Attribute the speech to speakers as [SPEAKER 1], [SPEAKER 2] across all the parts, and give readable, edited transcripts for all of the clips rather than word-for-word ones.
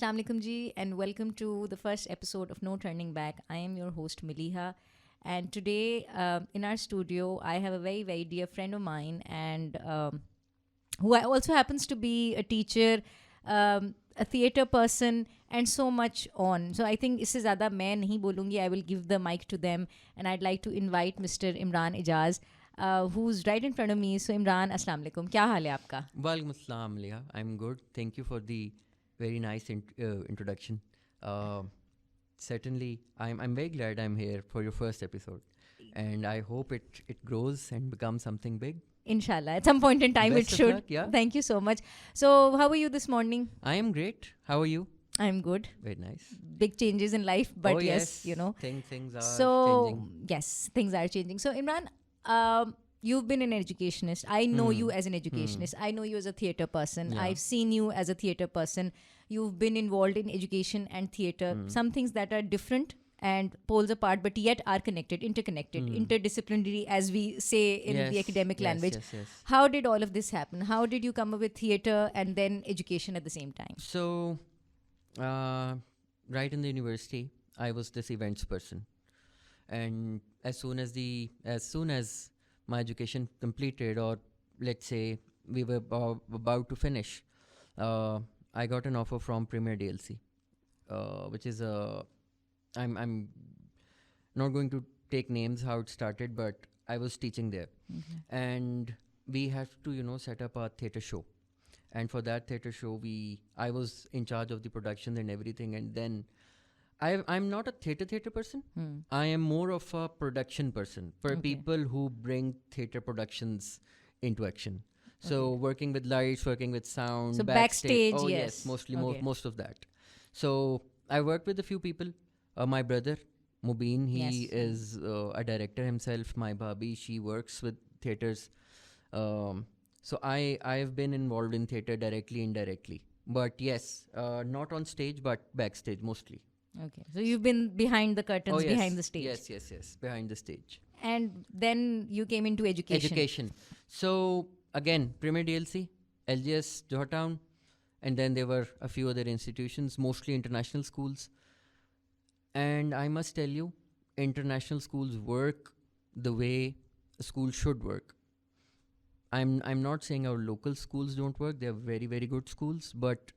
[SPEAKER 1] Assalamu alaikum ji, and welcome to the first episode of No Turning Back. I am your host Miliha, and today in our studio I have a very very dear friend of mine, and who also happens to be a teacher, a theatre person, and so much on. So I think इससे ज़्यादा मैं नहीं बोलूँगी. I will give the mic to them, and I'd like to invite Mr. Imran Ejaz, who's right in front of me. So Imran, Assalamu alaikum. क्या हाल है आपका?
[SPEAKER 2] Walaikum assalam, Leah. I'm good. Thank you for the very nice introduction. Certainly, I'm very glad I'm here for your first episode, and I hope it grows and becomes something big.
[SPEAKER 1] Inshallah, at some point in time
[SPEAKER 2] Best
[SPEAKER 1] it
[SPEAKER 2] of
[SPEAKER 1] should.
[SPEAKER 2] luck, yeah.
[SPEAKER 1] Thank you so much. So, how are you this morning?
[SPEAKER 2] I am great. How are you?
[SPEAKER 1] I'm good.
[SPEAKER 2] Very nice.
[SPEAKER 1] Big changes in life, but
[SPEAKER 2] Oh,
[SPEAKER 1] yes, you know.
[SPEAKER 2] things are
[SPEAKER 1] So,
[SPEAKER 2] changing.
[SPEAKER 1] yes, things are changing. So, Imran, you've been an educationist. I know you as an educationist. I know you as a theatre person.
[SPEAKER 2] Yeah.
[SPEAKER 1] I've seen you as a theatre person. You've been involved in education and theatre. Some things that are different and poles apart, but yet are connected, interconnected, interdisciplinary, as we say in the
[SPEAKER 2] Yes,
[SPEAKER 1] academic
[SPEAKER 2] yes,
[SPEAKER 1] language.
[SPEAKER 2] yes.
[SPEAKER 1] How did all of this happen? How did you come up with theatre and then education at the same time?
[SPEAKER 2] So, right in the university, I was this events person, and as soon as my education completed, or let's say we were about to finish, I got an offer from Premier DLC, which is a I'm not going to take names how it started, but I was teaching there, and we had to set up a theatre show. And for that theatre show, I was in charge of the production and everything. And then I'm not a theatre person. I am more of a production person for people who bring theatre productions into action. So working with lights, working with sound,
[SPEAKER 1] So backstage,
[SPEAKER 2] Oh
[SPEAKER 1] yes.
[SPEAKER 2] mostly
[SPEAKER 1] Okay.
[SPEAKER 2] most of that. So I worked with a few people. My brother Mubin, he
[SPEAKER 1] Yes.
[SPEAKER 2] is a director himself. My bhabi, she works with theatres. So I've been involved in theatre directly, indirectly. But yes, not on stage, but backstage mostly.
[SPEAKER 1] Okay. So you've been behind the curtains,
[SPEAKER 2] Oh, yes.
[SPEAKER 1] behind the stage.
[SPEAKER 2] Yes. Behind the stage.
[SPEAKER 1] And then you came into education.
[SPEAKER 2] So again, Premier DLC, LGS, Johortown, and then there were a few other institutions, mostly international schools. And I must tell you, international schools work the way a school should work. I'm not saying our local schools don't work. They are very, very good schools. But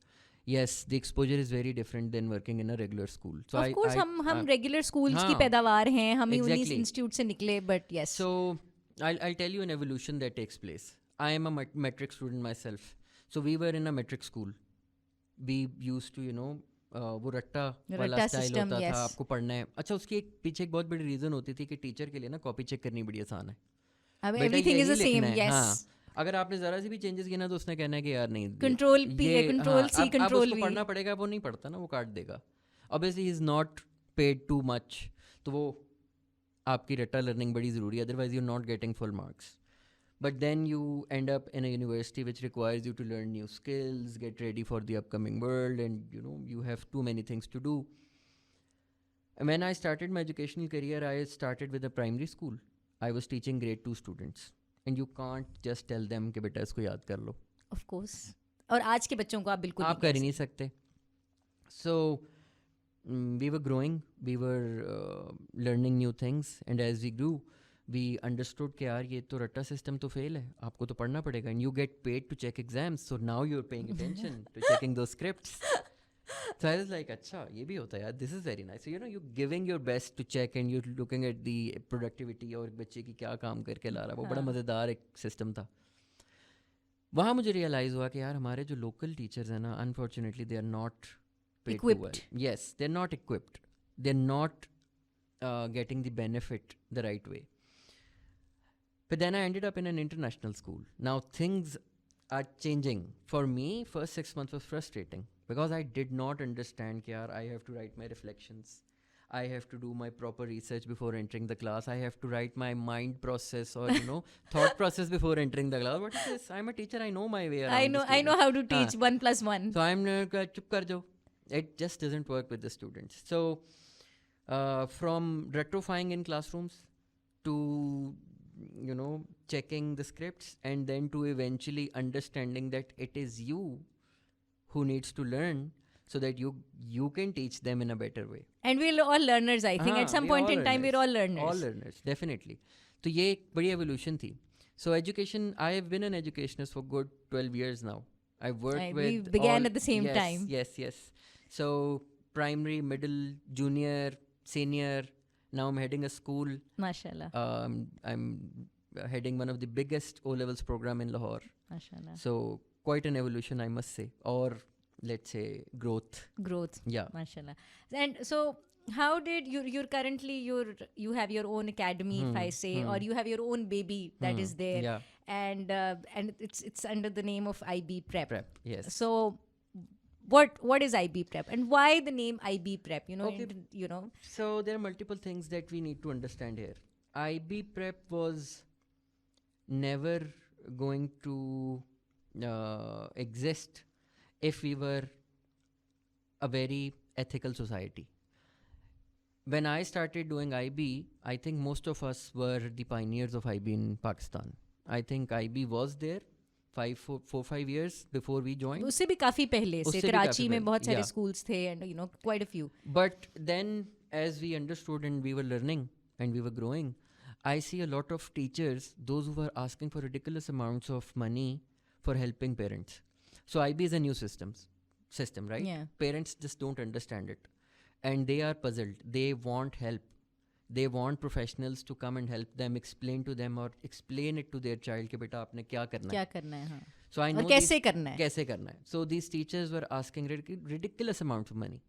[SPEAKER 2] yes, the exposure is very different than working in a regular school. So
[SPEAKER 1] Of course, हम regular schools की
[SPEAKER 2] हाँ,
[SPEAKER 1] पैदावार हैं, हम ही उन्हीं
[SPEAKER 2] exactly.
[SPEAKER 1] institute से निकले, but yes.
[SPEAKER 2] So I'll tell you an evolution that takes place. I am a metric student myself. So we were in a metric school. We used to, वो रट्टा वाला
[SPEAKER 1] Ratta
[SPEAKER 2] स्टाइल
[SPEAKER 1] system,
[SPEAKER 2] होता
[SPEAKER 1] yes.
[SPEAKER 2] था, आपको पढ़ना है. अच्छा, उसकी पीछे एक बहुत बड़ी रीज़न होती थी कि टीचर के लिए ना कॉपी चेक करनी बड़ी आसान है.
[SPEAKER 1] अब
[SPEAKER 2] बेटा
[SPEAKER 1] everything is
[SPEAKER 2] यही
[SPEAKER 1] the same,
[SPEAKER 2] लिखना है.
[SPEAKER 1] yes.
[SPEAKER 2] हाँ, अगर आपने जरा सी भी चेंजेस किया ना तो उसने कहना है कि यार नहीं
[SPEAKER 1] Control P, Control C,
[SPEAKER 2] अब
[SPEAKER 1] Control
[SPEAKER 2] उसको
[SPEAKER 1] V.
[SPEAKER 2] पढ़ना पड़ेगा. वो नहीं पढ़ता ना, वो काट देगा. Obviously he is not paid too much, तो वो आपकी रट्टा लर्निंग बड़ी ज़रूरी है, otherwise you're not getting full marks. But then you end up in a university which requires you to learn new skills, get ready for the upcoming world, and you have too many things to do. And when I started my educational career, I started with a primary school. I was teaching grade 2 students. And you can't just tell them कि बेटा इसको याद कर लो.
[SPEAKER 1] Of course. और आज के बच्चों को आप बिल्कुल
[SPEAKER 2] आप कर ही नहीं सकते. So we were growing, we were learning new things, and as we grew, we understood कि यार ये तो रट्टा सिस्टम तो फेल है, आपको तो पढ़ना पड़ेगा. And you get paid to check exams, so now you're paying attention to checking those scripts. So I was like, अच्छा ये भी होता है यार, this is very nice. So you're giving your best to check, and you're looking at the productivity और बच्चे की क्या काम करके ला रहा है. वो बड़ा मज़ेदार एक सिस्टम था. वहाँ मुझे रियलाइज़ हुआ कि यार हमारे जो लोकल टीचर्स हैं ना, unfortunately they are not paid too well. Yes, they're not equipped. They're not getting the benefit the right way. But then I ended up in an international school. Now things are changing. For me, first 6 months was frustrating because I did not understand कि यार I have to write my reflections. I have to do my proper research before entering the class. I have to write my mind process or thought process before entering the class. What is this? I'm a teacher. I know my way around.
[SPEAKER 1] I know how to teach 1 plus 1.
[SPEAKER 2] So I'm chup kar jo. It just doesn't work with the students. So from retrofying in classrooms to checking the scripts, and then to eventually understanding that it is you who needs to learn. so that you can teach them in a better way.
[SPEAKER 1] And we're all learners, I think. At some
[SPEAKER 2] we are
[SPEAKER 1] point
[SPEAKER 2] all
[SPEAKER 1] in time, we're all learners.
[SPEAKER 2] all learners, definitely. तो ये एक बड़ी evolution थी. So education, I have been an educationist for good 12 years now. I've worked with
[SPEAKER 1] We began
[SPEAKER 2] all,
[SPEAKER 1] at the same
[SPEAKER 2] yes,
[SPEAKER 1] time.
[SPEAKER 2] Yes. So primary, middle, junior, senior. Now I'm heading a school.
[SPEAKER 1] Mashallah.
[SPEAKER 2] I'm heading one of the biggest O-levels program in Lahore.
[SPEAKER 1] Mashallah.
[SPEAKER 2] So quite an evolution, I must say, or let's say growth. Yeah.
[SPEAKER 1] Mashallah. And so how did you're currently you have your own academy, if I say, or you have your own baby that is there,
[SPEAKER 2] Yeah.
[SPEAKER 1] and it's under the name of IB Prep.
[SPEAKER 2] Yes.
[SPEAKER 1] So what is IB Prep and why the name IB Prep?
[SPEAKER 2] Okay. So there are multiple things that we need to understand here. IB Prep was never going to exist if we were a very ethical society. When I started doing IB, I think most of us were the pioneers of IB in Pakistan. I think IB was there 4-5 years before we joined.
[SPEAKER 1] उससे भी काफी पहले से कराची में बहुत सारे schools थे, and quite a few.
[SPEAKER 2] But then as we understood and we were learning and we were growing, I see a lot of teachers, those who were asking for ridiculous amounts of money for helping parents. So IB is a new system, right?
[SPEAKER 1] Yeah.
[SPEAKER 2] Parents just don't understand it. And they are puzzled. They want help. They want professionals to come and help them, explain to them or explain it to their child कि बेटा आपने क्या करना है. So I know
[SPEAKER 1] कैसे करना
[SPEAKER 2] है. So these teachers were asking ridiculous amounts of money.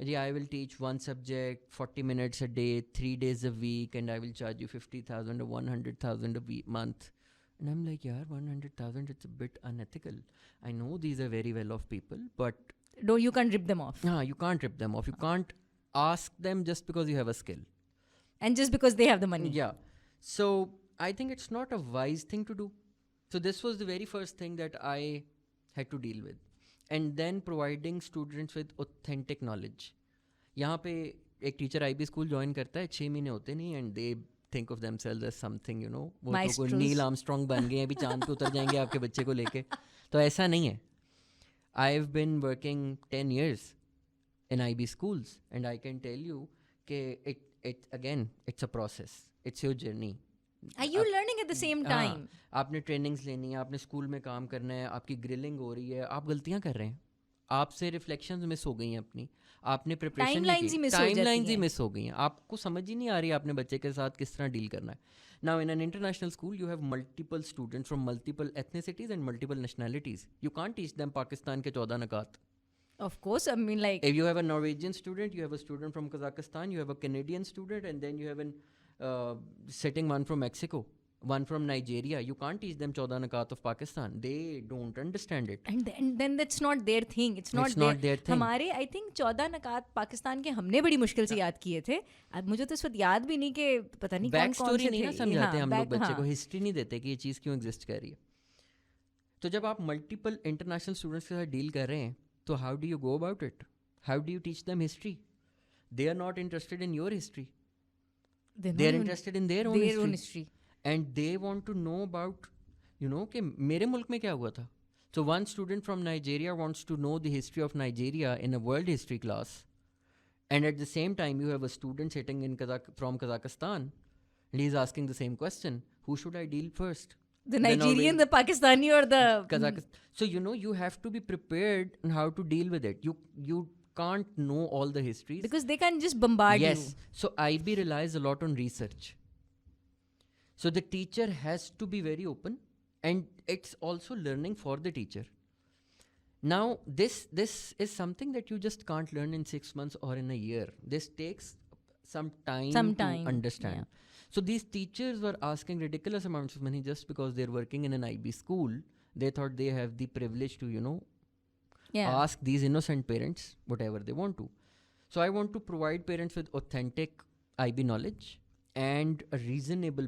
[SPEAKER 2] I will teach one subject 40 minutes a day, 3 days a week, and I will charge you 50,000 or 100,000 a month. And I'm like, 100,000, it's a bit unethical. I know these are very well-off people, but
[SPEAKER 1] you can't rip them off.
[SPEAKER 2] You can't rip them off. You can't ask them just because you have a skill.
[SPEAKER 1] And just because they have the money.
[SPEAKER 2] Yeah. So I think it's not a wise thing to do. So this was the very first thing that I had to deal with. And then providing students with authentic knowledge. यहाँ पे एक teacher IB school join करता है 6 महीने होते नहीं and they think of themselves as something, वो तो कोई नील आर्मस्ट्रॉन्ग बन गए अभी चांद पे उतर जाएंगे आपके बच्चे को लेके. तो ऐसा नहीं है. I've been working 10 years in IB schools and I can tell you that it's a process. It's your journey.
[SPEAKER 1] Are you learning at the same time?
[SPEAKER 2] आपने trainings लेनी है, आपने school में काम करना है, आपकी grilling हो रही है, आप गलतियाँ कर रहे हैं, आपसे reflections miss हो गई हैं अपनी, आपने preparation नहीं की, timelines ही miss हो गई हैं, आपको समझ ही नहीं आ रही है आपने बच्चे के साथ किस तरह deal करना है. Now in an international school you have multiple students from multiple ethnicities and multiple nationalities. You can't teach them Pakistan के 14 nakat.
[SPEAKER 1] Of course, I mean like...
[SPEAKER 2] If you have a Norwegian student, you have a student from Kazakhstan, you have a Canadian student, and then you have an sitting one from Mexico, one from Nigeria. You can't teach them 14 nakat of Pakistan. They don't understand it.
[SPEAKER 1] And then that's not their thing. It's not their thing. हमारे I think 14 नकात Pakistan के हमने बड़ी मुश्किल से याद किए थे. अब मुझे तो इस वक्त याद भी नहीं कि पता नहीं कौन कौन से थे.
[SPEAKER 2] नहीं ना समझाते हम लोग बच्चे को, हिस्ट्री नहीं देते कि ये चीज़ क्यों एग्जिस्ट कर रही है. तो जब आप मल्टीपल इंटरनेशनल स्टूडेंट्स के साथ डील कर रहे हैं तो how do you go about it? How do you teach them history? They are not interested in your history. They are interested in their own history. And they want to know about, कि मेरे मुल्क में क्या हुआ था. So one student from Nigeria wants to know the history of Nigeria in a world history class. And at the same time, you have a student sitting from Kazakhstan and he's asking the same question. Who should I deal first?
[SPEAKER 1] The Nigerian, the Pakistani, or the
[SPEAKER 2] Kazakhstan. So you have to be prepared on how to deal with it. You can't know all the histories
[SPEAKER 1] because they can just bombard you.
[SPEAKER 2] Yes. So IB relies a lot on research. So the teacher has to be very open, and it's also learning for the teacher. Now this is something that you just can't learn in 6 months or in a year. This takes some time to understand.
[SPEAKER 1] Yeah.
[SPEAKER 2] So these teachers were asking ridiculous amounts of money just because they're working in an IB school. They thought they have the privilege to, ask these innocent parents whatever they want to. So I want to provide parents with authentic IB knowledge and a reasonable,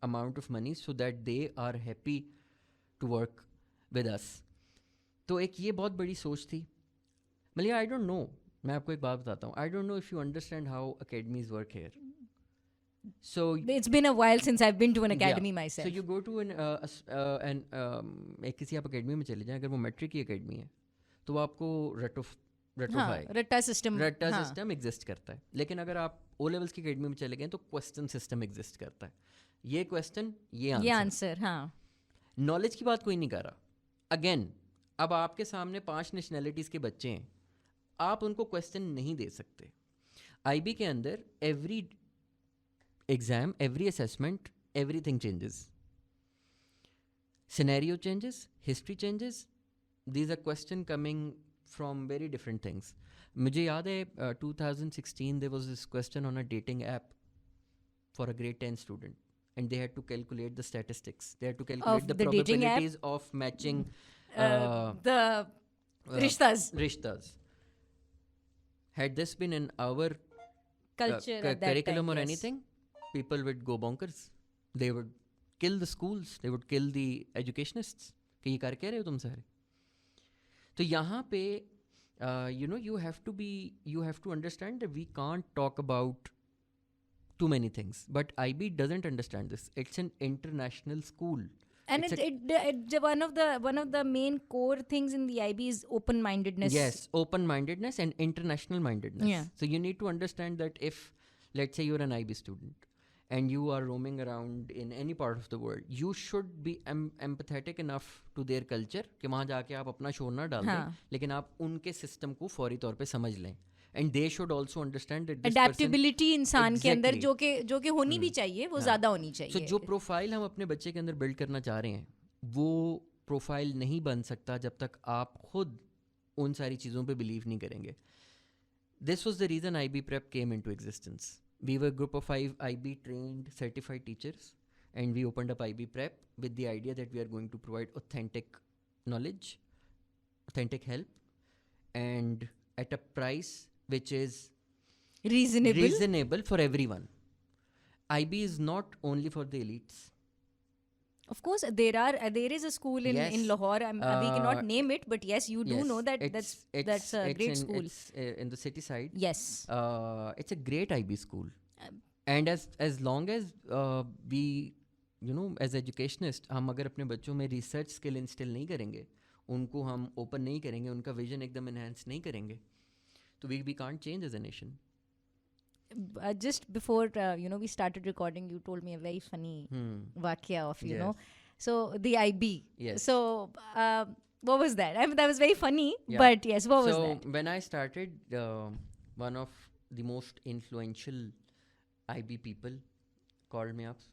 [SPEAKER 2] amount of money so that they are happy to work with us. तो एक ये बहुत बड़ी सोच थी. मलिया, I don't know. मैं आपको एक बात बताता हूँ. I don't know if you understand how academies work here. So
[SPEAKER 1] it's been a while since I've been to an academy myself.
[SPEAKER 2] So you go to एक किसी आप academy में चले जाएं, अगर वो metric की academy है तो वो आपको
[SPEAKER 1] हाँ,
[SPEAKER 2] रटोफाई,
[SPEAKER 1] रट्टा सिस्टम,
[SPEAKER 2] रट्टा
[SPEAKER 1] हाँ,
[SPEAKER 2] सिस्टम एग्जिस्ट करता है. लेकिन अगर आप ओ लेवल्स की अकेडमी में चले गए तो क्वेश्चन सिस्टम एग्जिस्ट करता है. ये क्वेश्चन, ये
[SPEAKER 1] ये
[SPEAKER 2] आंसर.
[SPEAKER 1] आंसर, हाँ.
[SPEAKER 2] नॉलेज की बात कोई नहीं कर रहा. अगेन, अब आपके सामने 5 नेशनैलिटीज़ के बच्चे हैं, आप उनको क्वेश्चन नहीं दे सकते. आईबी के अंदर every exam, every assessment, everything changes. Scenario changes, history changes. These are question coming from very different things. मुझे याद है 2016 there was this question on a dating app for a grade 10 student, and they had to calculate the statistics, they had to calculate
[SPEAKER 1] Of
[SPEAKER 2] the
[SPEAKER 1] the dating app,
[SPEAKER 2] probabilities of matching
[SPEAKER 1] the rishtas
[SPEAKER 2] rishtas. Had this been in our
[SPEAKER 1] culture at that
[SPEAKER 2] curriculum
[SPEAKER 1] time,
[SPEAKER 2] or
[SPEAKER 1] yes.
[SPEAKER 2] anything, people would go bonkers. They would kill the schools, they would kill the educationists कि ये कर क्या रहे हो तुम सारे. तो यहाँ पे you have to understand that we can't talk about too many things, but IB doesn't understand this. It's an international school,
[SPEAKER 1] And
[SPEAKER 2] it's
[SPEAKER 1] one of the main core things in the IB is open mindedness.
[SPEAKER 2] yes, open mindedness and international mindedness.
[SPEAKER 1] Yeah.
[SPEAKER 2] So you need to understand that if, let's say, you're an IB student and you are roaming around in any part of the world, you should be empathetic enough to their culture कि वहाँ जाके आप अपना शोर ना डाल दें, लेकिन आप उनके सिस्टम को फौरी तौर पे समझ लें. And they should also understand that this
[SPEAKER 1] adaptability इंसान के अंदर
[SPEAKER 2] Exactly.
[SPEAKER 1] जो कि होनी भी चाहिए, वो ज़्यादा होनी चाहिए.
[SPEAKER 2] सो जो प्रोफाइल हम अपने बच्चे के अंदर बिल्ड करना चाह रहे हैं, वो प्रोफाइल नहीं बन सकता जब तक आप खुद उन सारी चीज़ों पे बिलीव नहीं करेंगे. This was the reason IB Prep came into existence. We were a group of 5 IB trained certified teachers, and we opened up IB Prep with the idea that we are going to provide authentic knowledge, authentic help, and at a price which is reasonable for everyone. IB is not only for the elites.
[SPEAKER 1] Of course, there is a school in
[SPEAKER 2] Yes.
[SPEAKER 1] in Lahore. We cannot name it, but yes, you do
[SPEAKER 2] Yes,
[SPEAKER 1] know that that's a great school.
[SPEAKER 2] It's in the city side.
[SPEAKER 1] Yes.
[SPEAKER 2] It's a great IB school. And as long as we, as educationists, हम अगर अपने बच्चों में research skill instill नहीं करेंगे, उनको हम open नहीं करेंगे, उनका vision एकदम enhance नहीं करेंगे, तो we can't change as a nation.
[SPEAKER 1] Just before we started recording, you told me a very funny vakya of
[SPEAKER 2] Yes.
[SPEAKER 1] so the IB.
[SPEAKER 2] Yes.
[SPEAKER 1] So what was that? I mean, that was very funny.
[SPEAKER 2] Yeah.
[SPEAKER 1] But yes, what was that?
[SPEAKER 2] So when I started, one of the most influential IB people called me up,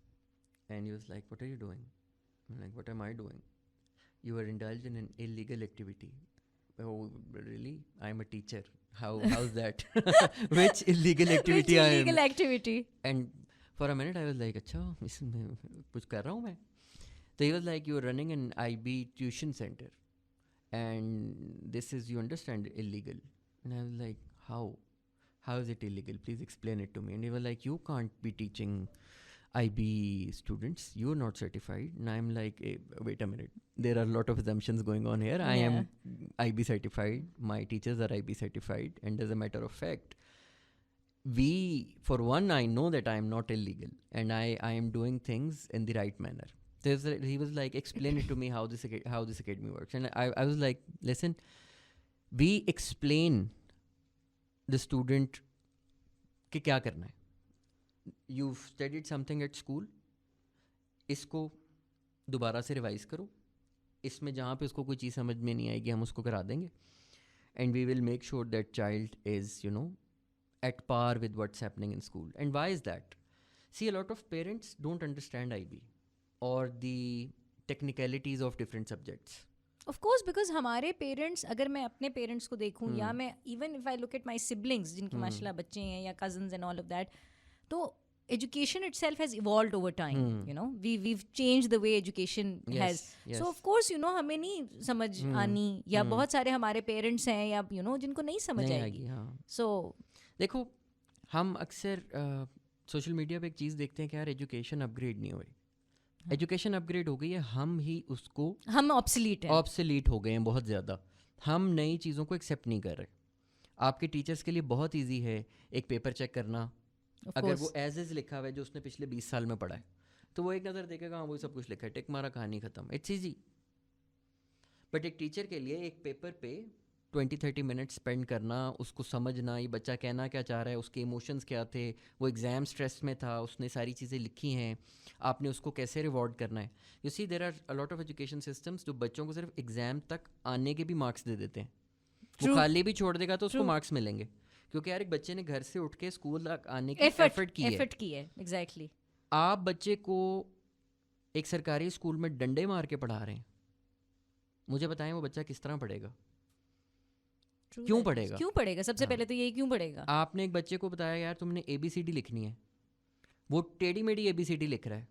[SPEAKER 2] and he was like, "What are you doing?" I'm like, "What am I doing?" "You are indulged in an illegal activity." "Oh, really? I'm a teacher. How's that?" Which illegal activity
[SPEAKER 1] Which
[SPEAKER 2] I am?
[SPEAKER 1] illegal activity?
[SPEAKER 2] And for a minute I was like, अच्छा इसमें कुछ कर रहा हूँ मैं. So he was like, "You are running an IB tuition center, and this is, you understand, illegal." And I was like, how is it illegal? Please explain it to me. And he was like, "You can't be teaching IB students, you're not certified." And I'm like, hey, wait a minute, there are a lot of assumptions going on here. I am IB certified, my teachers are IB certified, and as a matter of fact, for one, I know that I am not illegal, and I am doing things in the right manner. He was like, "Explain it to me how this academy works." And I was like, "Listen, we explain the student कि क्या करना है. You've studied something at school, इसको दोबारा से revise करो, इसमें जहाँ पे उसको कोई चीज़ समझ में नहीं आएगी हम उसको करा देंगे, and we will make sure that child is at par with what's happening in school." And why is that? See, a lot of parents don't understand IB or the technicalities of different subjects.
[SPEAKER 1] Of course, because हमारे parents, अगर मैं अपने parents को देखूं या मैं even if I look at my siblings जिनके माशाल्लाह बच्चे हैं या cousins and all of that, तो education itself has evolved over time. We've changed the way education has. So of course हमें नहीं समझ आनी, या बहुत सारे हमारे पेरेंट्स हैं या जिनको नहीं समझ आएगी. So
[SPEAKER 2] देखो, हम अक्सर सोशल मीडिया पे एक चीज़ देखते हैं कि यार एजुकेशन अपग्रेड नहीं हो रही. एजुकेशन अपग्रेड हो गई है, हम ऑब्सोलीट हो गए हैं बहुत ज़्यादा. हम नई चीज़ों को एक्सेप्ट नहीं कर रहे. आपके टीचर्स के लिए बहुत ईजी है एक पेपर चेक करना. अगर वो एज इज लिखा हुआ है जो उसने पिछले 20 साल में पढ़ा है, तो वो एक नज़र देखेगा, हाँ वो सब कुछ लिखा है, टिक मारा, कहानी ख़त्म, इट्स ईजी. बट एक टीचर के लिए एक पेपर पे 20-30 मिनट स्पेंड करना, उसको समझना, ये बच्चा कहना क्या चाह रहा है, उसके इमोशंस क्या थे, वो एग्ज़ाम स्ट्रेस में था, उसने सारी चीज़ें लिखी हैं, आपने उसको कैसे रिवॉर्ड करना है. You see there are a lot of education systems जो बच्चों को सिर्फ एग्ज़ाम तक आने के भी मार्क्स दे देते हैं. वो
[SPEAKER 1] ट्रू
[SPEAKER 2] खाली भी छोड़ देगा तो उसको
[SPEAKER 1] ट्रू
[SPEAKER 2] मार्क्स मिलेंगे, क्योंकि यार एक बच्चे ने घर से उठ के स्कूल तक आने की एफर्ट की है.
[SPEAKER 1] एफर्ट की है एग्जैक्टली.
[SPEAKER 2] आप बच्चे को एक सरकारी स्कूल में डंडे मार के पढ़ा रहे हैं, मुझे बताएं वो बच्चा किस तरह पढ़ेगा, क्यों पढ़ेगा?
[SPEAKER 1] क्यों पढ़ेगा? सबसे
[SPEAKER 2] हाँ,
[SPEAKER 1] पहले तो यही, क्यों पढ़ेगा?
[SPEAKER 2] आपने एक बच्चे को बताया यार तुमने ABCD लिखनी है, वो टेढ़ी मेढ़ी ABCD लिख रहा है,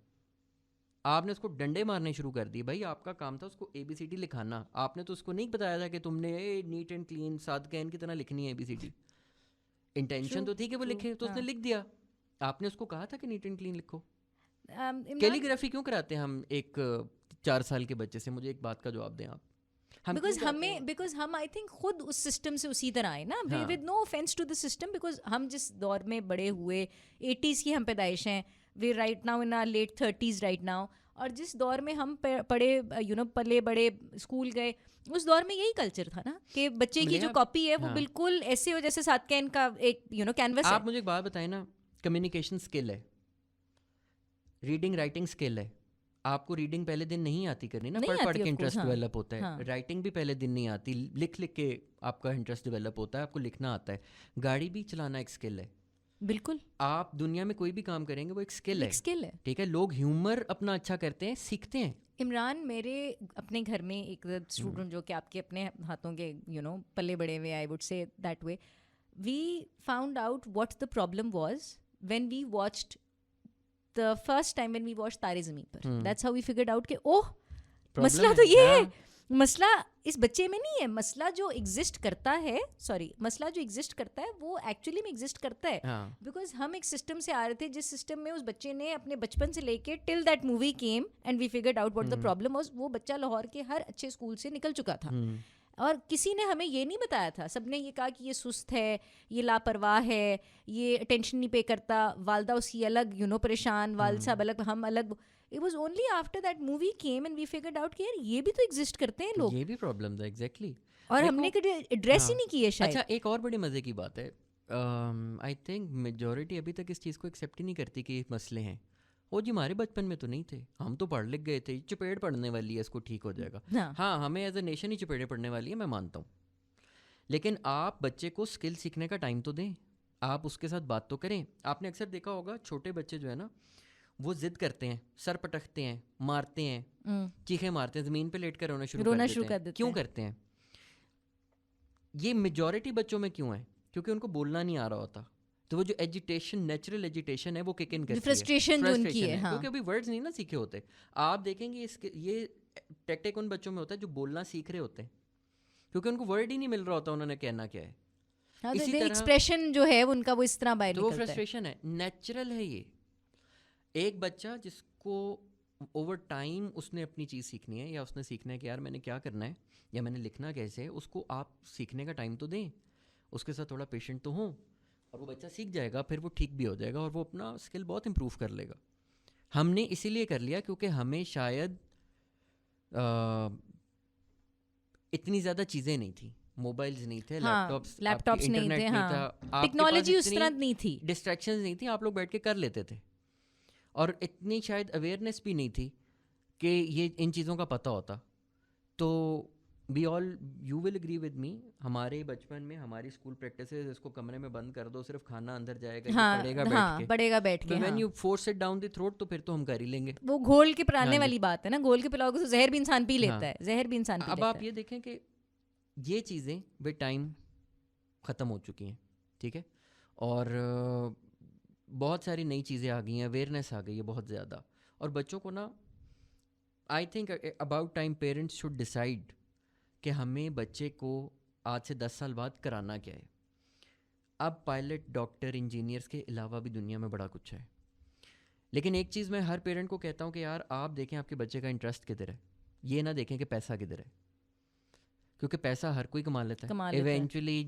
[SPEAKER 2] आपने उसको डंडे मारने शुरू कर दिए. भाई आपका काम था उसको ABCD लिखाना, आपने तो उसको नहीं बताया था कि तुमने neat and clean Saad can की तरह लिखनी है ABCD. इंटेंशन तो थी कि वो लिखे, तो उसने लिख दिया. आपने उसको कहा था कि नीट एंड क्लीन लिखो.
[SPEAKER 1] इमरान,
[SPEAKER 2] कैलीग्राफी क्यों कराते हैं हम एक 4 साल के बच्चे से? मुझे एक बात का जवाब दें आप. हम क्यों कराते हैं?
[SPEAKER 1] बिकॉज हम आई थिंक खुद उस सिस्टम से उसी तरह आए ना,
[SPEAKER 2] हाँ.
[SPEAKER 1] With no offense to the system, because हम जिस दौर में बड़े हुए, 80s की हम पैदाइश हैं, we right now in are late 30s right now, और जिस दौर में हम पढ़े, पले बड़े, स्कूल गए, उस दौर में यही कल्चर था ना कि बच्चे की जो
[SPEAKER 2] मलिया,
[SPEAKER 1] कॉपी है वो
[SPEAKER 2] हाँ,
[SPEAKER 1] बिल्कुल ऐसे हो जैसे सातकैन का एक कैनवस है.
[SPEAKER 2] आप मुझे एक बात बताएं ना, कम्युनिकेशन स्किल है, रीडिंग राइटिंग स्किल है. आपको रीडिंग पहले दिन नहीं आती करनी ना,
[SPEAKER 1] नहीं
[SPEAKER 2] पढ़ पढ़
[SPEAKER 1] आती
[SPEAKER 2] के
[SPEAKER 1] ऑफ कोर्स.
[SPEAKER 2] इंटरेस्ट
[SPEAKER 1] हाँ
[SPEAKER 2] डेवलप होता है.
[SPEAKER 1] हाँ
[SPEAKER 2] राइटिंग भी पहले दिन नहीं आती, लिख लिख के आपका इंटरेस्ट डेवलप होता है, आपको लिखना आता है. गाड़ी भी चलाना एक स्किल है.
[SPEAKER 1] बिल्कुल
[SPEAKER 2] आप दुनिया में कोई भी काम करेंगे वो एक स्किल है.
[SPEAKER 1] एक स्किल है.
[SPEAKER 2] ठीक है, लोग ह्यूमर अपना अच्छा करते हैं, सीखते हैं.
[SPEAKER 1] इमरान, मेरे अपने घर में एक स्टूडेंट जो कि आपके अपने हाथों के पल्ले बड़े हुए, I would say that way, we found out what the problem was when we watched the first time when we watched Taare Zameen Par. That's how we figured out कि ओह, मसला तो ये है. मसला इस बच्चे में नहीं है, मसला जो एग्जिस्ट करता है, मसला जो एग्जिस्ट करता है वो एक्चुअली में एग्जिस्ट करता है.
[SPEAKER 2] हाँ.
[SPEAKER 1] बिकॉज हम एक सिस्टम से आ रहे थे जिस सिस्टम में उस बच्चे ने अपने बचपन से लेके till that movie came and we figured out what the problem was. वो बच्चा लाहौर के हर अच्छे स्कूल से निकल चुका था, और किसी ने हमें ये नहीं बताया था. सबने ये कहा कि ये सुस्त है, ये लापरवाह है, ये अटेंशन नहीं पे करता, वालदा उसकी अलग परेशान, वालिद साहब अलग, हम अलग. It was only after that movie came and we figured out कि यार ये भी तो एग्जिस्ट करते हैं लोग,
[SPEAKER 2] ये भी प्रॉब्लम था. एग्जैक्टली.
[SPEAKER 1] और हमने कभी एड्रेस ही नहीं किए शायद.
[SPEAKER 2] अच्छा, एक और बड़ी मज़े की बात है, आई थिंक मेजॉरिटी अभी तक इस चीज़ को एक्सेप्ट ही नहीं करती कि ये मसले हैं. ओ जी, हमारे बचपन में तो नहीं थे, हम तो पढ़ लिख गए थे, चपेट पढ़ने वाली है, इसको ठीक हो जाएगा. हाँ, हमें एज अ नेशन ही चपेटें पढ़ने वाली है, मैं मानता हूँ. लेकिन आप बच्चे को स्किल सीखने का टाइम तो दें, आप उसके साथ बात तो करें. आपने अक्सर देखा होगा छोटे बच्चे जो है ना, वो जिद करते हैं, सर पटकते हैं, मारते हैं, चीखें मारते हैं, ज़मीन पे लेट कर रोना शुरू कर देते हैं. क्यों करते हैं? ये मेजॉरिटी बच्चों में क्यों है? क्योंकि उनको बोलना नहीं आ रहा होता. तो वो जो एजिटेशन, नेचुरल एजिटेशन है, वो किक इन करती है,
[SPEAKER 1] फ्रस्ट्रेशन जो उनकी है. हाँ.
[SPEAKER 2] क्योंकि अभी वर्ड्स नहीं ना सीखे होते. आप देखेंगे ये टेक्टिक उन बच्चों में होता है जो बोलना सीख रहे होते हैं, क्योंकि उनको वर्ड ही नहीं मिल रहा होता उन्होंने कहना क्या है.
[SPEAKER 1] इसी तरह एक्सप्रेशन जो है उनका वो इस तरह बाहर
[SPEAKER 2] तो
[SPEAKER 1] निकलता
[SPEAKER 2] वो फ्रस्ट्रेशन है, नेचुरल है ये. एक बच्चा जिसको ओवर टाइम उसने अपनी चीज़ सीखनी है, या उसने सीखना है कि यार मैंने क्या करना है, या मैंने लिखना कैसे है, उसको आप सीखने का टाइम तो दें, उसके साथ थोड़ा पेशेंट तो हों, और वो बच्चा सीख जाएगा, फिर वो ठीक भी हो जाएगा, और वो अपना स्किल बहुत इम्प्रूव कर लेगा. हमने इसीलिए कर लिया क्योंकि हमें शायद इतनी ज़्यादा चीज़ें नहीं थी, मोबाइल्स नहीं थे, लैपटॉप्स
[SPEAKER 1] नहीं थे,
[SPEAKER 2] नहीं था,
[SPEAKER 1] टेक्नोलॉजी उस तरह नहीं थी,
[SPEAKER 2] डिस्ट्रैक्शंस नहीं थी, आप लोग बैठ के कर लेते थे. और इतनी शायद अवेयरनेस भी नहीं थी कि ये इन चीज़ों का पता होता. तो we all, you will agree with me, हमारे बचपन में हमारी स्कूल प्रैक्टिसेस, इसको कमरे में बंद कर दो, सिर्फ खाना अंदर जाएगा,
[SPEAKER 1] हाँ,
[SPEAKER 2] पड़ेगा बैठ के.
[SPEAKER 1] When
[SPEAKER 2] you force it down the throat, तो फिर तो हम कर ही लेंगे.
[SPEAKER 1] वो घोल के पिलाने वाली बात है ना, घोल के पिलाओगे तो जहर भी इंसान पी लेता है, जहर भी इंसान पी
[SPEAKER 2] अब
[SPEAKER 1] लेता
[SPEAKER 2] आप ये देखें कि ये चीज़ें विद टाइम ख़त्म हो चुकी हैं. ठीक है, और बहुत सारी नई चीज़ें आ गई हैं, अवेयरनेस आ गई है बहुत ज़्यादा. और बच्चों को ना, I think about time parents should decide कि हमें बच्चे को आज से 10 साल बाद कराना क्या है. अब पायलट, डॉक्टर, इंजीनियर्स के अलावा भी दुनिया में बड़ा कुछ है. लेकिन एक चीज़ मैं हर पेरेंट को कहता हूँ कि यार आप देखें आपके बच्चे का इंटरेस्ट किधर है, ये ना देखें कि पैसा किधर है, क्योंकि पैसा हर कोई कमा लेता है. इवेंचुअली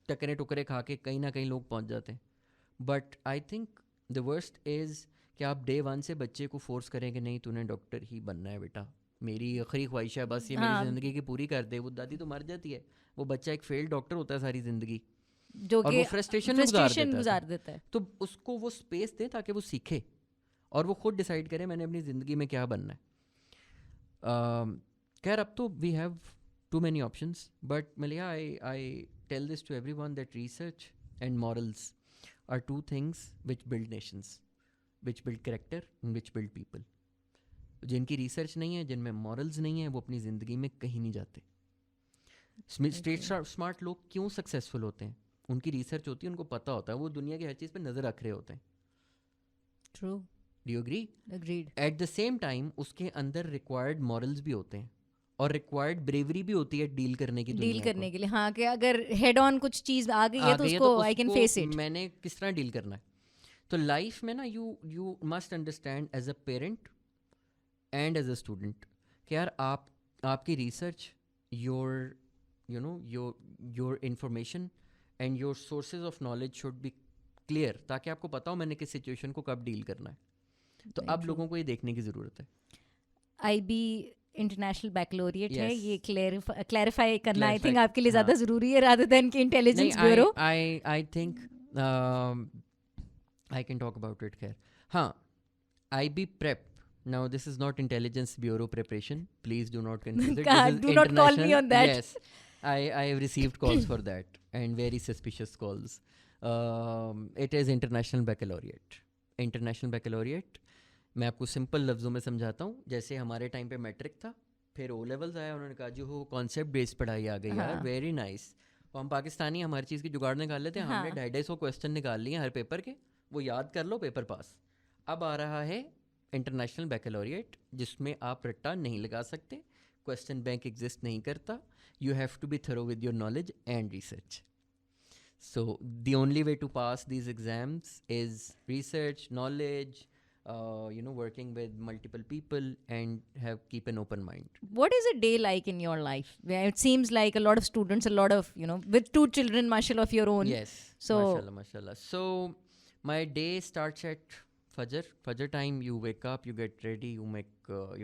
[SPEAKER 2] टकरे टुकरे खा के कहीं ना कहीं लोग पहुँच जाते हैं. But I think the worst is कि आप डे 1 से बच्चे को फोर्स करें कि नहीं तूने डॉक्टर ही बनना है बेटा, मेरी आखिरी ख्वाहिश है बस ये मेरी
[SPEAKER 1] हाँ,
[SPEAKER 2] ज़िंदगी की पूरी कर दे, वो दादी तो मर जाती है, वो बच्चा एक फेल्ड डॉक्टर होता है सारी ज़िंदगी,
[SPEAKER 1] जो
[SPEAKER 2] और
[SPEAKER 1] कि
[SPEAKER 2] वो फ्रस्ट्रेशन में गुजार
[SPEAKER 1] फ्रस्ट्रेशन
[SPEAKER 2] देता है
[SPEAKER 1] गुजार देता है।
[SPEAKER 2] तो उसको वो स्पेस दे ताकि वो सीखे और वो खुद डिसाइड करे मैंने अपनी ज़िंदगी में क्या बनना है। खैर अब तो we have too many options, but Malia, I tell this to everyone that research and morals are two things which build nations, which build character and which build people. जिनकी रिसर्च नहीं है, जिनमें मॉरल्स नहीं है, वो अपनी ज़िंदगी में कहीं नहीं जाते। स्ट्रेट स्मार्ट लोग क्यों सक्सेसफुल होते हैं? उनकी रिसर्च होती है, उनको पता होता है, वो दुनिया की हर चीज़ पे नज़र रख रहे होते हैं।
[SPEAKER 1] True,
[SPEAKER 2] do you agree?
[SPEAKER 1] Agreed.
[SPEAKER 2] At the same time उसके अंदर रिक्वायर्ड मॉरल्स भी होते हैं और रिक्वायर्ड ब्रेवरी भी होती है डील करने की
[SPEAKER 1] डील
[SPEAKER 2] दुनिया
[SPEAKER 1] करने
[SPEAKER 2] को।
[SPEAKER 1] के लिए, हाँ, कि अगर हेड ऑन कुछ चीज आ गई है
[SPEAKER 2] आ
[SPEAKER 1] तो
[SPEAKER 2] गई है तो
[SPEAKER 1] उसको आई कैन
[SPEAKER 2] उसको
[SPEAKER 1] फेस इट।
[SPEAKER 2] मैंने किस तरह डील करना है। तो लाइफ में ना you must understand as a parent and as a student कि यार आपकी research, your you know your information and your sources of knowledge should be clear, ताकि आपको पता हो मैंने किस सिचुएशन को कब डील करना है। तो अब लोगों को ये देखने की ज़रूरत है।
[SPEAKER 1] IB इंटरनेशनल बैकलोरिएट है,
[SPEAKER 2] Yes.
[SPEAKER 1] ये क्लैरिफाई करना आई
[SPEAKER 2] Clarify,
[SPEAKER 1] थिंक आपके लिए
[SPEAKER 2] हाँ।
[SPEAKER 1] ज़्यादा ज़रूरी है रादर देन कि
[SPEAKER 2] नहीं,
[SPEAKER 1] intelligence bureau.
[SPEAKER 2] I think I can talk about it here. हाँ, IB prep. Now this is not intelligence bureau preparation. Please do not confuse it. This is
[SPEAKER 1] Do not call me
[SPEAKER 2] international.
[SPEAKER 1] on that.
[SPEAKER 2] Yes, I have received calls for that and very suspicious calls. It is international baccalaureate. International baccalaureate. मैं आपको simple लफ्ज़ों में समझाता हूँ। जैसे हमारे time पे matric था, फिर ओ लेवल्स आया, उन्होंने कहा जो हो कॉन्सेप्ट बेस्ड पढ़ाई आ गई यार,
[SPEAKER 1] हाँ।
[SPEAKER 2] Very nice. और हम पाकिस्तानी हमारी चीज़ की जुगाड़ निकाल लेते हैं, हमने
[SPEAKER 1] हाँ।
[SPEAKER 2] 250 क्वेश्चन निकाल लिए हर पेपर के, वो याद कर लो, पेपर पास। अब आ रहा है इंटरनेशनल बैकलॉरिएट, जिसमें आप रट्टा नहीं लगा सकते, क्वेश्चन बैंक एग्जिस्ट नहीं करता, you have to be thorough with your knowledge and research. So the only way to pass these exams is research, knowledge, working with multiple people and keep an open mind.
[SPEAKER 1] What is a day like in your life? Where it seems like a lot of students, a lot of, with 2 children, mashallah, of your own.
[SPEAKER 2] Yes,
[SPEAKER 1] So,
[SPEAKER 2] mashallah. So my day starts at Fajr time. You wake up, you get ready, you make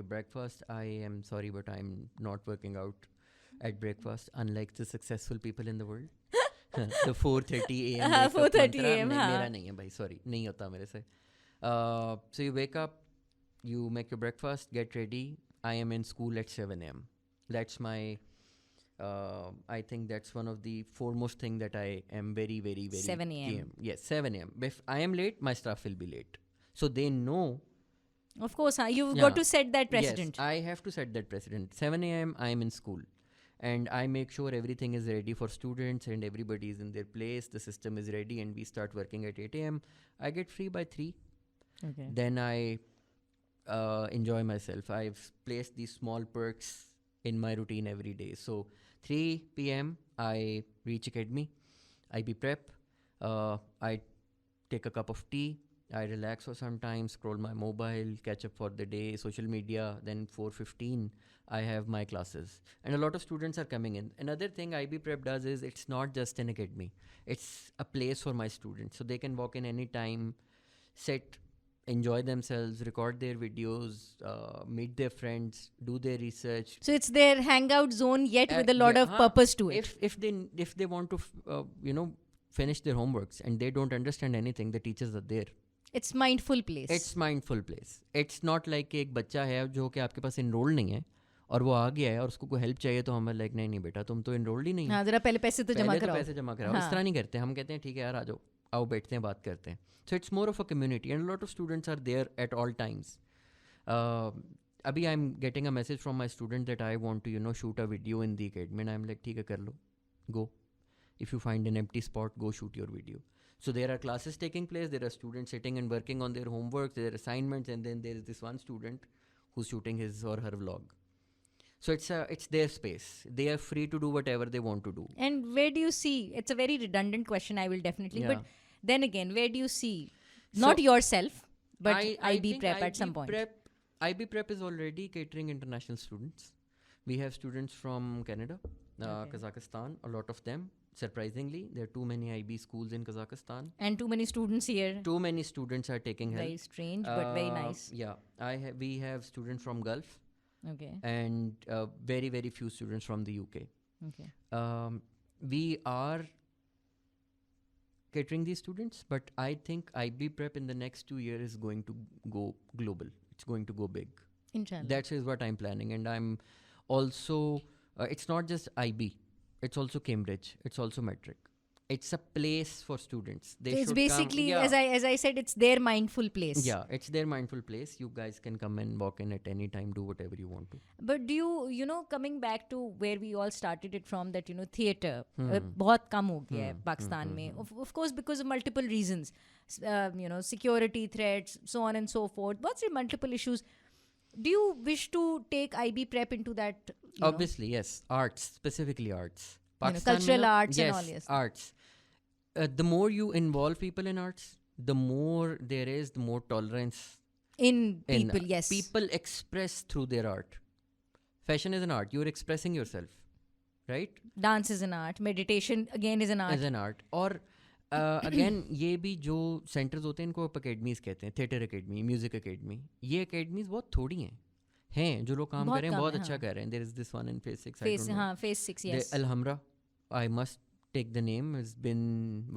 [SPEAKER 2] your breakfast. I am sorry, but I'm not working out at breakfast, unlike the successful people in the world. The 4:30 a.m. wake up
[SPEAKER 1] 4:30
[SPEAKER 2] mantra,
[SPEAKER 1] a.m.,
[SPEAKER 2] मेरा
[SPEAKER 1] हाँ.
[SPEAKER 2] नहीं है भाई, sorry, नहीं होता मेरे से. So you wake up, you make your breakfast, get ready. I am in school at 7 a.m. That's my I think that's one of the foremost thing that I am very, very, very
[SPEAKER 1] 7 a.m.
[SPEAKER 2] Yes, 7 a.m. If I am late, my staff will be late. So they know.
[SPEAKER 1] Of course, you've
[SPEAKER 2] Yeah.
[SPEAKER 1] got to set that precedent.
[SPEAKER 2] Yes, I have to set that precedent. 7 a.m. I am in school. And I make sure everything is ready for students and everybody is in their place. The system is ready and we start working at 8 a.m. I get free by 3.
[SPEAKER 1] Okay.
[SPEAKER 2] Then I enjoy myself. I've placed these small perks in my routine every day. So 3 p.m. I reach academy. I be prep. I take a cup of tea. I relax for some time, scroll my mobile, catch up for the day, social media. Then 4:15, I have my classes. And a lot of students are coming in. Another thing IB Prep does is it's not just an academy. It's a place for my students. So they can walk in any time, sit, enjoy themselves, record their videos, meet their friends, do their research.
[SPEAKER 1] So it's their hangout zone yet with a lot of purpose to it.
[SPEAKER 2] If they want to finish their homeworks and they don't understand anything, the teachers are there.
[SPEAKER 1] It's mindful place.
[SPEAKER 2] It's mindful place. It's not like कि एक बच्चा है जो कि आपके पास enrol नहीं है और वो आ गया है और उसको कोई हेल्प चाहिए तो हम लाइक नहीं बेटा तुम तो इनरोल्ड ही नहीं है,
[SPEAKER 1] हाँ, जरा पहले पैसे तो जमा कराओ.
[SPEAKER 2] पैसे जमा कराओ. इस तरह नहीं करते, हम कहते हैं ठीक है यार आ जाओ, आओ बैठते हैं बात करते हैं. So it's more of a community and a lot of students are there at all times. अभी I'm getting a message from my student that I want to shoot a video in the academy and I'm like ठीक है कर लो, go. If you find an empty spot, go shoot your video. So there are classes taking place, there are students sitting and working on their homework, there are assignments, and then there is this one student who's shooting his or her vlog. So it's their space. They are free to do whatever they want to do.
[SPEAKER 1] And where do you see, it's a very redundant question, I will definitely, but then again, where do you see, not yourself, but IB Prep at some point?
[SPEAKER 2] IB Prep is already catering international students. We have students from Canada, Kazakhstan, a lot of them. Surprisingly, there are too many IB schools in Kazakhstan.
[SPEAKER 1] And too many students here.
[SPEAKER 2] Too many students are taking help.
[SPEAKER 1] Very strange, but very nice.
[SPEAKER 2] Yeah, we have students from Gulf.
[SPEAKER 1] Okay.
[SPEAKER 2] and very, very few students from the UK.
[SPEAKER 1] Okay.
[SPEAKER 2] We are catering these students, but I think IB Prep in the next 2 years is going to go global. It's going to go big.
[SPEAKER 1] Inshallah.
[SPEAKER 2] That is what I'm planning, and I'm also. It's not just IB. It's also Cambridge. It's also Metric. It's a place for students. They
[SPEAKER 1] So it's
[SPEAKER 2] should
[SPEAKER 1] basically,
[SPEAKER 2] come. Yeah.
[SPEAKER 1] as I said, it's their mindful place.
[SPEAKER 2] Yeah, it's their mindful place. You guys can come and walk in at any time, do whatever you want to.
[SPEAKER 1] But do you know, coming back to where we all started it from, that theater
[SPEAKER 2] Hmm.
[SPEAKER 1] बहुत कम हो गया है पाकिस्तान में, of course because of multiple reasons, security threats, so on and so forth. What's the multiple issues? Do you wish to take IB Prep into that?
[SPEAKER 2] Obviously, yes. Arts, specifically arts.
[SPEAKER 1] Cultural
[SPEAKER 2] में ना-
[SPEAKER 1] arts and
[SPEAKER 2] yes,
[SPEAKER 1] all, yes.
[SPEAKER 2] arts. The more you involve people in arts, the more there is, the more tolerance
[SPEAKER 1] In
[SPEAKER 2] in
[SPEAKER 1] people, yes.
[SPEAKER 2] people express through their art. Fashion is an art. You're expressing yourself, right?
[SPEAKER 1] Dance is an art. Meditation again is an art.
[SPEAKER 2] As an art. और again ये भी जो centres होते हैं इनको academies कहते हैं. Theatre academy, music academy. ये अकेडमीज बहुत थोड़ी हैं जो लोग काम
[SPEAKER 1] बहुत
[SPEAKER 2] कर रहे हैं
[SPEAKER 1] कम
[SPEAKER 2] बहुत
[SPEAKER 1] है,
[SPEAKER 2] अच्छा
[SPEAKER 1] हाँ.
[SPEAKER 2] कर रहे हैं. There is this one in phase 6.
[SPEAKER 1] Phase 6, yes.
[SPEAKER 2] Alhambra, I must take the name, has been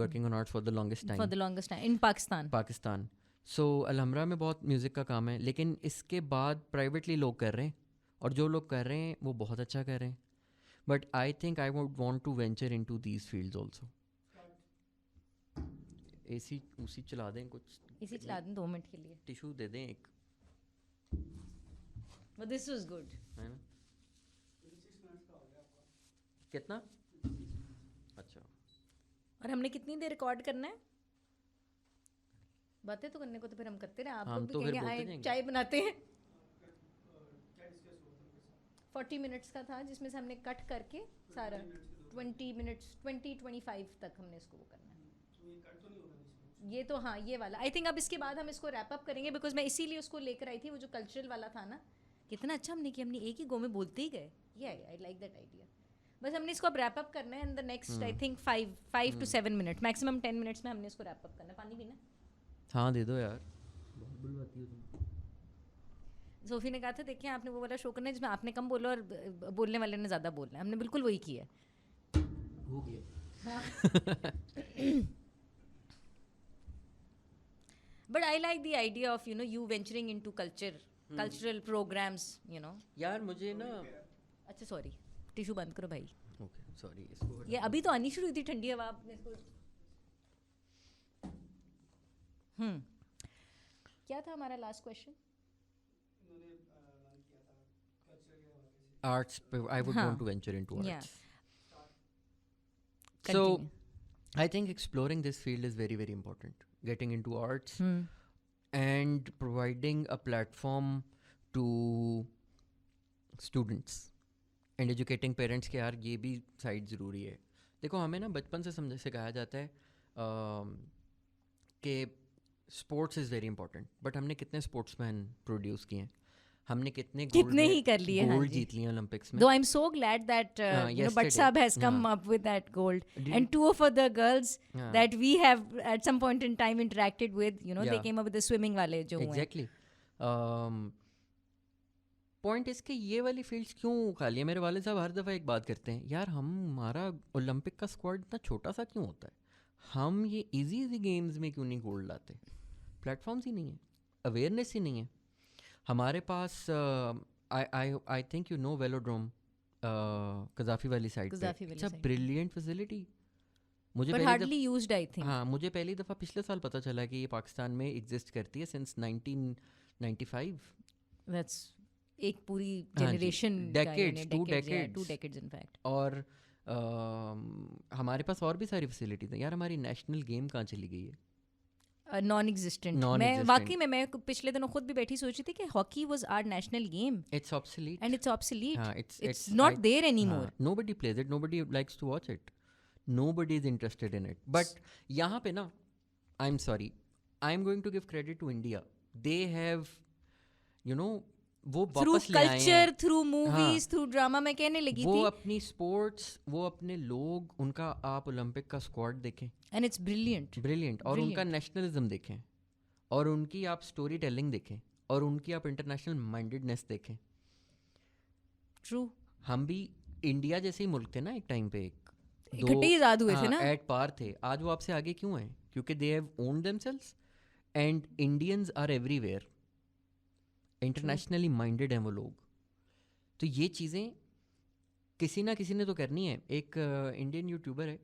[SPEAKER 2] working on art for the longest time.
[SPEAKER 1] For the longest time in Pakistan.
[SPEAKER 2] Pakistan. So Alhamra में बहुत म्यूज़िक का काम है, लेकिन इसके बाद privately लोग कर रहे हैं, और जो लोग कर रहे हैं वो बहुत अच्छा कर रहे हैं. But I think I would want to venture into these fields also. AC उसी चला दें, कुछ
[SPEAKER 1] इसी चला दें 2 मिनट के लिए.
[SPEAKER 2] टिश्यू दे दें एक,
[SPEAKER 1] But this was good.
[SPEAKER 2] है ना. कितना? अच्छा.
[SPEAKER 1] और हमने कितनी देर रिकॉर्ड करना है? बातें तो करने को तो फिर हम करते रहे. आप
[SPEAKER 2] हम
[SPEAKER 1] लोग भी
[SPEAKER 2] तो फिर
[SPEAKER 1] कहेंगे
[SPEAKER 2] बोलते
[SPEAKER 1] आए
[SPEAKER 2] जाएंगे.
[SPEAKER 1] चाय बनाते हैं. 40 मिनट्स का था, जिसमें से हमने कट करके सारा 20-25 तक हमने इसको वो करना है. ये तो हाँ, ये वाला आई थिंक अब इसके बाद हम इसको रैप अप करेंगे, बिकॉज मैं इसीलिए उसको लेकर आई थी. वो जो कल्चरल वाला था ना, कितना अच्छा हमने किया, हमने एक ही गो में बोलते ही गए. ये आई लाइक दैट आइडिया. बस हमने इसको अब रैप अप करना है in the next I think 5 to 7 minute, maximum 10 minutes में हमने इसको रैप अप करना है. पानी पीना?
[SPEAKER 2] हाँ दे दो यार, बहुत बुलवाती हो तुम.
[SPEAKER 1] सोफी ने कहा था देखिए आपने वो वाला शो करना है जिसमें आपने कम बोला और बोलने वाले ने ज़्यादा बोलना है. हमने बिल्कुल वही किया है.
[SPEAKER 2] हो गया.
[SPEAKER 1] But I like the idea of you venturing into cultural programs.
[SPEAKER 2] यार मुझे ना,
[SPEAKER 1] अच्छा सॉरी, टिश्यू बंद करो भाई.
[SPEAKER 2] ओके सॉरी, इसको
[SPEAKER 1] ये अभी तो आनी शुरू हुई थी ठंडी हवा. आपने इसको क्या था हमारा last question?
[SPEAKER 2] arts, I would
[SPEAKER 1] हाँ.
[SPEAKER 2] want to venture into arts.
[SPEAKER 1] Yeah.
[SPEAKER 2] So
[SPEAKER 1] Continue.
[SPEAKER 2] I think exploring this field is very, very important. Getting into arts
[SPEAKER 1] Hmm.
[SPEAKER 2] and providing a platform to students and educating parents कि यार ये भी side ज़रूरी है. देखो हमें ना बचपन से समझ सिखाया जाता है कि sports is very important, but हमने कितने स्पोर्ट्समैन प्रोड्यूस किए हैं, हमने कितने
[SPEAKER 1] ही कर लिए. हाँ
[SPEAKER 2] गोल्ड
[SPEAKER 1] जी.
[SPEAKER 2] जीत लिए ओलंपिक्स में.
[SPEAKER 1] Though I'm so glad that
[SPEAKER 2] yesterday.
[SPEAKER 1] Bhatt Sahab has come
[SPEAKER 2] हाँ.
[SPEAKER 1] up with that gold,
[SPEAKER 2] Did-
[SPEAKER 1] and 2 of the girls
[SPEAKER 2] हाँ.
[SPEAKER 1] that we have at some point in time interacted with, they
[SPEAKER 2] Yeah.
[SPEAKER 1] came up with the swimming वाले जो हुए.
[SPEAKER 2] Exactly. Point इसके ये वाली fields क्यों खाली है. मेरे वाले साहब हर दफ़ा एक बात करते हैं, यार हमारा ओलंपिक का स्क्वाड इतना छोटा सा क्यों होता है, हम ये इजी गेम्स में क्यों नहीं गोल्ड लाते. प्लेटफॉर्म्स ही नहीं है, अवेयरनेस ही नहीं है हमारे पास. I think you know velodrome Qaddafi वाली साइड पे.
[SPEAKER 1] Qaddafi वाली
[SPEAKER 2] इट्स अ
[SPEAKER 1] side पे.
[SPEAKER 2] Brilliant facility. मुझे
[SPEAKER 1] But
[SPEAKER 2] पहली
[SPEAKER 1] hardly used, I think.
[SPEAKER 2] हाँ मुझे पहली दफ़ा पिछले साल पता चला कि ये पाकिस्तान में एग्जिस्ट करती है सिंस 1995.
[SPEAKER 1] That's एक पूरी
[SPEAKER 2] हाँ जी.
[SPEAKER 1] generation.
[SPEAKER 2] Decades, 2
[SPEAKER 1] 2
[SPEAKER 2] decades.
[SPEAKER 1] decades in fact.
[SPEAKER 2] और हमारे पास और भी सारी फैसिलिटीज हैं. यार हमारी नेशनल गेम कहाँ चली गई है.
[SPEAKER 1] Non-existent. मैं
[SPEAKER 2] Non-existent.
[SPEAKER 1] वाकई में मैं पिछले दिनों खुद भी बैठी सोची थी कि hockey was our national game
[SPEAKER 2] it's obsolete.
[SPEAKER 1] and it's obsolete.
[SPEAKER 2] हाँ,
[SPEAKER 1] It's not there anymore.
[SPEAKER 2] Nobody plays it. Nobody likes to watch it. Nobody is interested in it. But यहाँ पे ना, I'm sorry, I'm going to give credit to India. They have, वो
[SPEAKER 1] Through
[SPEAKER 2] वापस ले आए
[SPEAKER 1] culture,
[SPEAKER 2] हैं.
[SPEAKER 1] through movies,
[SPEAKER 2] हाँ.
[SPEAKER 1] through drama मैं कहने लगी
[SPEAKER 2] वो
[SPEAKER 1] थी.
[SPEAKER 2] अपनी स्पोर्ट्स, वो अपने लोग, उनका आप ओलंपिक का स्क्वाड देखें,
[SPEAKER 1] And it's brilliant.
[SPEAKER 2] ब्रिलियंट. और उनका
[SPEAKER 1] Brilliant.
[SPEAKER 2] नेशनलिज्म देखें, और उनकी आप स्टोरी टेलिंग देखें, और उनकी आप इंटरनेशनल माइंडेडनेस देखें.
[SPEAKER 1] ट्रू,
[SPEAKER 2] हम भी इंडिया जैसे ही मुल्क थे ना एक टाइम पे, एक
[SPEAKER 1] इकट्ठे ही आज़ाद हुए थे ना।
[SPEAKER 2] एट पार थे। आज वो आपसे आगे क्यों हैं? क्योंकि they have owned themselves and Indians are everywhere, internationally minded हैं वो लोग। तो ये चीज़ें किसी ना किसी ने तो करनी है। एक इंडियन यूट्यूबर है,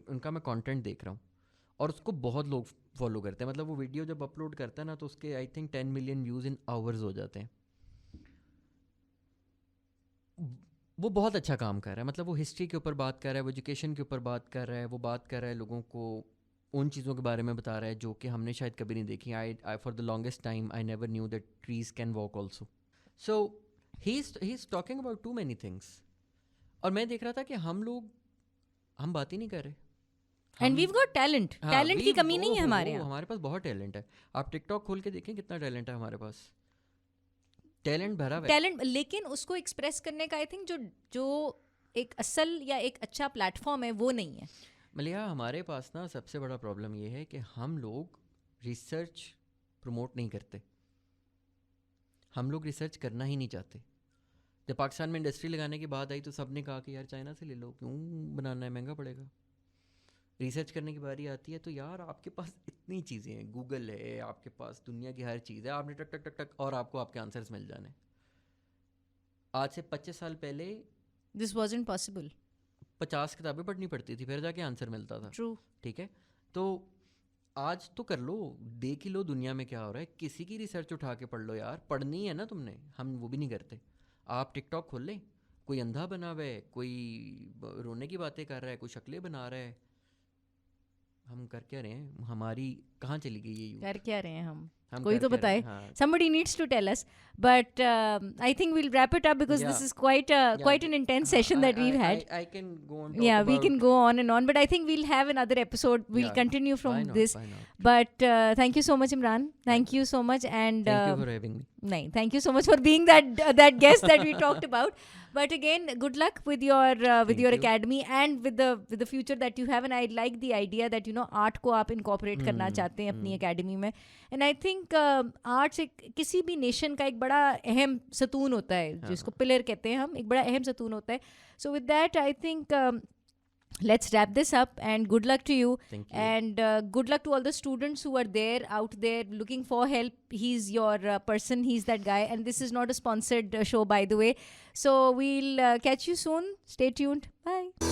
[SPEAKER 2] उनका मैं कंटेंट देख रहा हूँ और उसको बहुत लोग फॉलो करते हैं। मतलब वो वीडियो जब अपलोड करता है ना तो उसके I think 10 million views in hours हो जाते हैं। वो बहुत अच्छा काम कर रहा है। मतलब वो हिस्ट्री के ऊपर बात कर रहा है, वो एजुकेशन के ऊपर बात कर रहा है, वो बात कर रहा है लोगों को उन चीज़ों के बारे में बता रहा है जो कि हमने शायद कभी नहीं देखी। I for the longest time I never knew that trees can walk also. So he is talking about too many things. और मैं देख रहा था कि हम बात ही नहीं कर रहे।
[SPEAKER 1] एंड
[SPEAKER 2] हम
[SPEAKER 1] वीव गॉट टैलेंट,
[SPEAKER 2] हाँ,
[SPEAKER 1] टैलेंट की कमी नहीं है हमारे यहाँ।
[SPEAKER 2] हमारे पास बहुत टैलेंट है। आप टिकटॉक खोल के देखें कितना टैलेंट है हमारे पास, टैलेंट भरा हुआ है।
[SPEAKER 1] टैलेंट, लेकिन उसको एक्सप्रेस करने का आई थिंक जो एक असल या एक अच्छा प्लेटफॉर्म है वो नहीं है।
[SPEAKER 2] मलिया, हमारे पास ना सबसे बड़ा प्रॉब्लम ये है कि हम लोग रिसर्च प्रमोट नहीं करते। हम लोग रिसर्च करना ही नहीं चाहते। जब पाकिस्तान में इंडस्ट्री लगाने की बात आई तो सब ने कहा कि यार चाइना से ले लो, क्यों बनाना है, महंगा पड़ेगा। रिसर्च करने की बारी आती है तो यार आपके पास इतनी चीज़ें हैं, गूगल है, आपके पास दुनिया की हर चीज़ है, आपने टक टक टक टक और आपको आपके आंसर्स मिल जाने। आज से 25 साल पहले
[SPEAKER 1] दिस वाजंट पॉसिबल।
[SPEAKER 2] 50 किताबें पढ़नी पड़ती थी फिर जाके आंसर मिलता था।
[SPEAKER 1] ट्रू।
[SPEAKER 2] ठीक है, तो आज तो कर लो, देख ही लो दुनिया में क्या हो रहा है, किसी की रिसर्च उठा के पढ़ लो यार, पढ़नी है ना तुमने। हम वो भी नहीं करते। आप टिकटॉक खोल लें, कोई अंधा बना हुआ है, कोई रोने की बातें कर रहा है, कोई शक्लें बना रहा है। हम कर क्या रहे हैं? हमारी कहाँ चली गई ये यूथ?
[SPEAKER 1] कर क्या रहे हैं हम?
[SPEAKER 2] हम
[SPEAKER 1] कोई
[SPEAKER 2] कर
[SPEAKER 1] तो
[SPEAKER 2] क्या रहे
[SPEAKER 1] बताए।
[SPEAKER 2] हैं? हाँ,
[SPEAKER 1] Somebody needs to tell us. But I think we'll wrap it up because this
[SPEAKER 2] yeah,
[SPEAKER 1] is quite
[SPEAKER 2] yeah,
[SPEAKER 1] an intense
[SPEAKER 2] हाँ,
[SPEAKER 1] session that we've had.
[SPEAKER 2] I can go on talk
[SPEAKER 1] Yeah, we can
[SPEAKER 2] about,
[SPEAKER 1] go on and on, but I think we'll have another episode. We'll
[SPEAKER 2] yeah,
[SPEAKER 1] continue
[SPEAKER 2] why
[SPEAKER 1] from
[SPEAKER 2] not,
[SPEAKER 1] this.
[SPEAKER 2] why not?
[SPEAKER 1] But thank you so much, Imran. Thank you so much, and
[SPEAKER 2] Thank you for having me.
[SPEAKER 1] nahin, thank you so much for being that guest that we talked about. But again, good luck with your
[SPEAKER 2] Thank you.
[SPEAKER 1] academy and with the future that you have. And I like the idea that art को आप incorporate करना चाहते हैं अपनी academy में. And I think arts एक किसी भी नेशन का एक बड़ा अहम सतून होता है, जिसको पिलर कहते हैं हम, एक बड़ा अहम सतून होता है. So with that, I think let's wrap this up, and good luck to you.
[SPEAKER 2] Thank you.
[SPEAKER 1] And good luck to all the students who are there out there looking for help. He's your person, he's that guy, and this is not a sponsored show, by the way. So we'll catch you soon. Stay tuned. Bye.